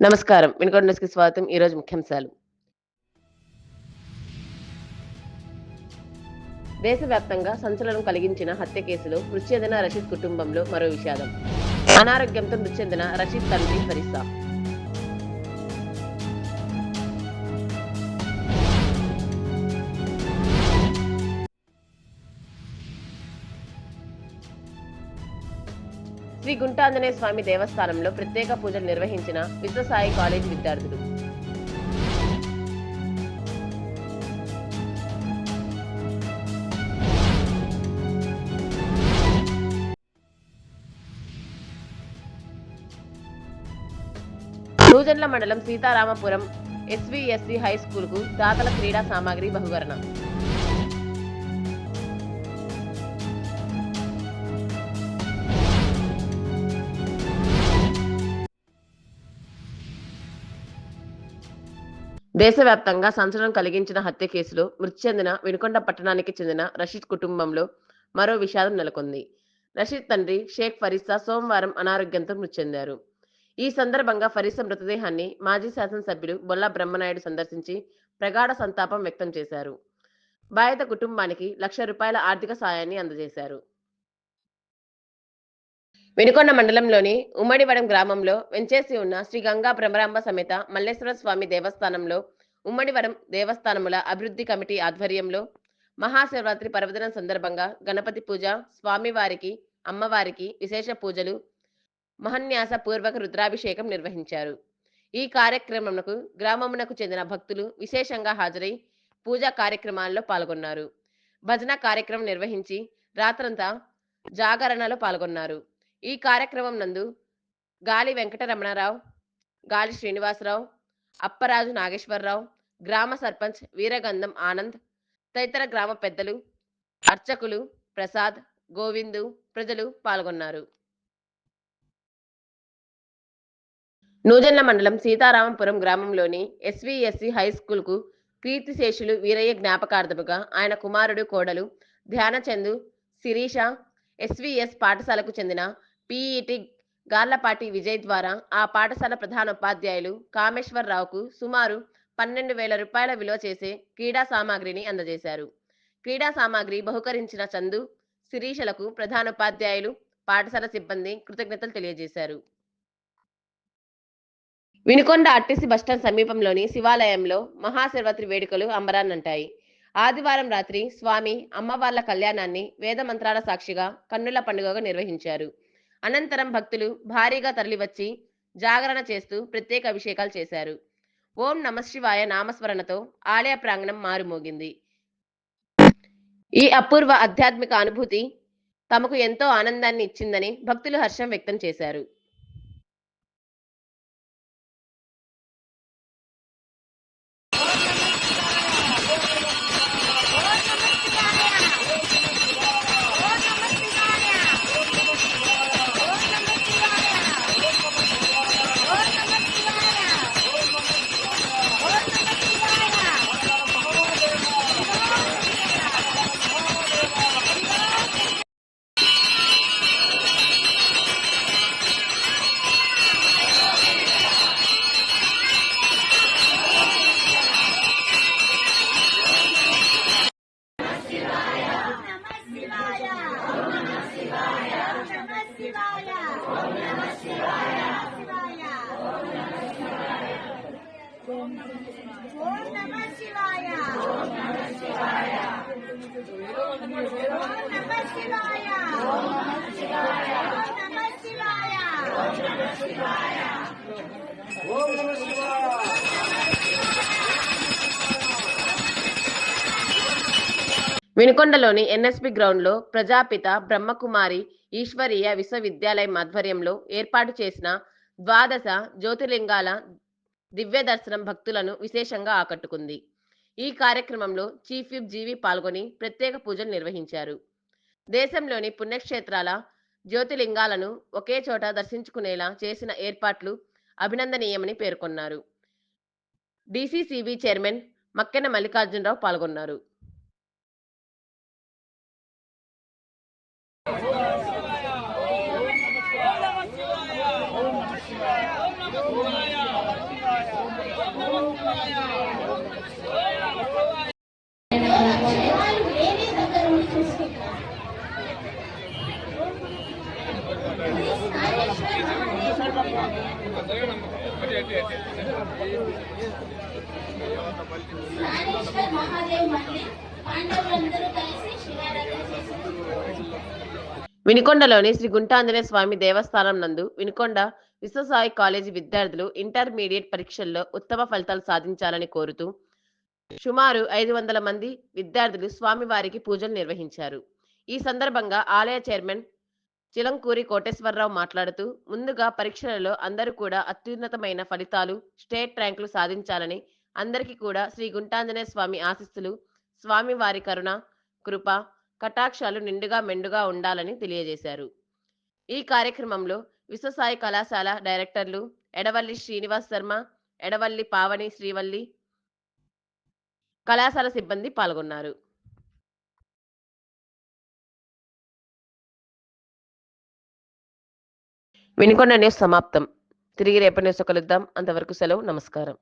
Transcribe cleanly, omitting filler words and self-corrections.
నమస్కారం. వినుకొండ న్యూస్‌కి స్వాగతం. ఈరోజు ముఖ్యాంశాలు. దేశవ్యాప్తంగా సంచలనం కలిగించిన హత్య కేసులో మృతి చెందిన రషీద్ కుటుంబంలో మరో విషాదం. అనారోగ్యంతో మృతి చెందిన రషీద్ తండ్రి ఫరిస్సా. శ్రీ గుంటాంజనేయ స్వామి దేవస్థానంలో ప్రత్యేక పూజలు నిర్వహించిన విశ్వసాయి కాలేజీ విద్యార్థులు. నూజెండ్ల మండలం సీతారామపురం ఎస్వీఎస్సీ హై స్కూల్కు దాతల క్రీడా సామాగ్రి బహుకరణ. దేశవ్యాప్తంగా సంచలనం కలిగించిన హత్య కేసులో మృతి చెందిన వినుకొండ పట్టణానికి చెందిన రషీద్ కుటుంబంలో మరో విషాదం నెలకొంది. రషీద్ తండ్రి షేక్ ఫరిస్సా సోమవారం అనారోగ్యంతో మృతి చెందారు. ఈ సందర్భంగా ఫరిస్సా మృతదేహాన్ని మాజీ శాసనసభ్యులు బొల్లా బ్రహ్మనాయుడు సందర్శించి ప్రగాఢ సంతాపం వ్యక్తం చేశారు. బాధిత కుటుంబానికి ₹1,00,000 ఆర్థిక సాయాన్ని అందజేశారు. వినుకొండ మండలంలోని ఉమ్మడివడం గ్రామంలో వెంచేసి ఉన్న శ్రీ గంగా భ్రమరాంబ సమేత మల్లేశ్వర స్వామి దేవస్థానంలో ఉమ్మడివరం దేవస్థానముల అభివృద్ధి కమిటీ ఆధ్వర్యంలో మహాశివరాత్రి పర్వదినం సందర్భంగా గణపతి పూజ, స్వామివారికి, అమ్మవారికి విశేష పూజలు, మహన్యాస పూర్వక రుద్రాభిషేకం నిర్వహించారు. ఈ కార్యక్రమంకు గ్రామమునకు చెందిన భక్తులు విశేషంగా హాజరై పూజా కార్యక్రమాల్లో పాల్గొన్నారు. భజన కార్యక్రమం నిర్వహించి రాత్రంతా జాగరణలో పాల్గొన్నారు. ఈ కార్యక్రమం నందు గాలి వెంకటరమణారావు, గాలి శ్రీనివాసరావు, అప్పరాజు నాగేశ్వరరావు, గ్రామ సర్పంచ్ వీరగంధం ఆనంద్ తదితర గ్రామ పెద్దలు, అర్చకులు, ప్రసాద్, గోవిందు, ప్రజలు పాల్గొన్నారు. నూజెండ్ల మండలం సీతారామపురం గ్రామంలోని ఎస్వీఎస్సీ హై స్కూల్కు కీర్తిశేషులు వీరయ్య జ్ఞాపకార్థముగా ఆయన కుమారుడు, కోడలు ధ్యానచందు, శిరీష, ఎస్వీఎస్ పాఠశాలకు చెందిన పీఈటీ గార్లపాటి విజయ్ ద్వారా ఆ పాఠశాల ప్రధానోపాధ్యాయులు కామేశ్వరరావుకు సుమారు ₹12,000 విలువ చేసే క్రీడా సామాగ్రిని అందజేశారు. క్రీడా సామాగ్రి బహుకరించిన చందు, శిరీషలకు ప్రధానోపాధ్యాయులు, పాఠశాల సిబ్బంది కృతజ్ఞతలు తెలియజేశారు. వినుకొండ ఆర్టీసీ బస్టాండ్ సమీపంలోని శివాలయంలో మహాశివరాత్రి వేడుకలు అంబరాన్నంటాయి. ఆదివారం రాత్రి స్వామి, అమ్మవార్ల కళ్యాణాన్ని వేద మంత్రాల సాక్షిగా కన్నుల పండుగగా నిర్వహించారు. అనంతరం భక్తులు భారీగా తరలివచ్చి జాగరణ చేస్తూ ప్రత్యేక అభిషేకాలు చేశారు. ఓం నమఃశివాయ నామస్మరణతో ఆలయ ప్రాంగణం మారుమోగింది. ఈ అపూర్వ ఆధ్యాత్మిక అనుభూతి తమకు ఎంతో ఆనందాన్ని ఇచ్చిందని భక్తులు హర్షం వ్యక్తం చేశారు. వినుకొండలోని ఎన్ఎస్పి గ్రౌండ్లో ప్రజాపిత బ్రహ్మకుమారి ఈశ్వరీయ విశ్వవిద్యాలయం ఆధ్వర్యంలో ఏర్పాటు చేసిన ద్వాదశ జ్యోతిర్లింగాల దివ్య దర్శనం భక్తులను విశేషంగా ఆకట్టుకుంది. ఈ కార్యక్రమంలో చీఫ్ విప్ జీవి పాల్గొని ప్రత్యేక పూజలు నిర్వహించారు. దేశంలోని పుణ్యక్షేత్రాల జ్యోతిర్లింగాలను ఒకే చోట దర్శించుకునేలా చేసిన ఏర్పాట్లు అభినందనీయమని పేర్కొన్నారు. డీసీసీబీ చైర్మన్ మక్కెన మల్లికార్జునరావు పాల్గొన్నారు. వినుకొండలోని శ్రీ గుంటాంజనేయ స్వామి దేవస్థానం నందు వినుకొండ విశ్వసాయి కాలేజీ విద్యార్థులు ఇంటర్మీడియట్ పరీక్షల్లో ఉత్తమ ఫలితాలు సాధించాలని కోరుతూ సుమారు 500 మంది విద్యార్థులు స్వామివారికి పూజలు నిర్వహించారు. ఈ సందర్భంగా ఆలయ చైర్మన్ చిలంకూరి కోటేశ్వరరావు మాట్లాడుతూ, ముందుగా పరీక్షలలో అందరూ కూడా అత్యున్నతమైన ఫలితాలు, స్టేట్ ర్యాంకులు సాధించాలని, అందరికీ కూడా శ్రీ గుంటాంజనేయ స్వామి ఆశీస్సులు, స్వామివారి కరుణ, కృప, కటాక్షాలు నిండుగా మెండుగా ఉండాలని తెలియజేశారు. ఈ కార్యక్రమంలో విశ్వసాయి కళాశాల డైరెక్టర్లు ఎడవల్లి శ్రీనివాస్ శర్మ, ఎడవల్లి పావని శ్రీవల్లి, కళాశాల సిబ్బంది పాల్గొన్నారు. వినుకొండ న్యూస్ సమాప్తం. తిరిగి రేపటి న్యూస్‌లో కలుద్దాం. అంతవరకు సెలవు. నమస్కారం.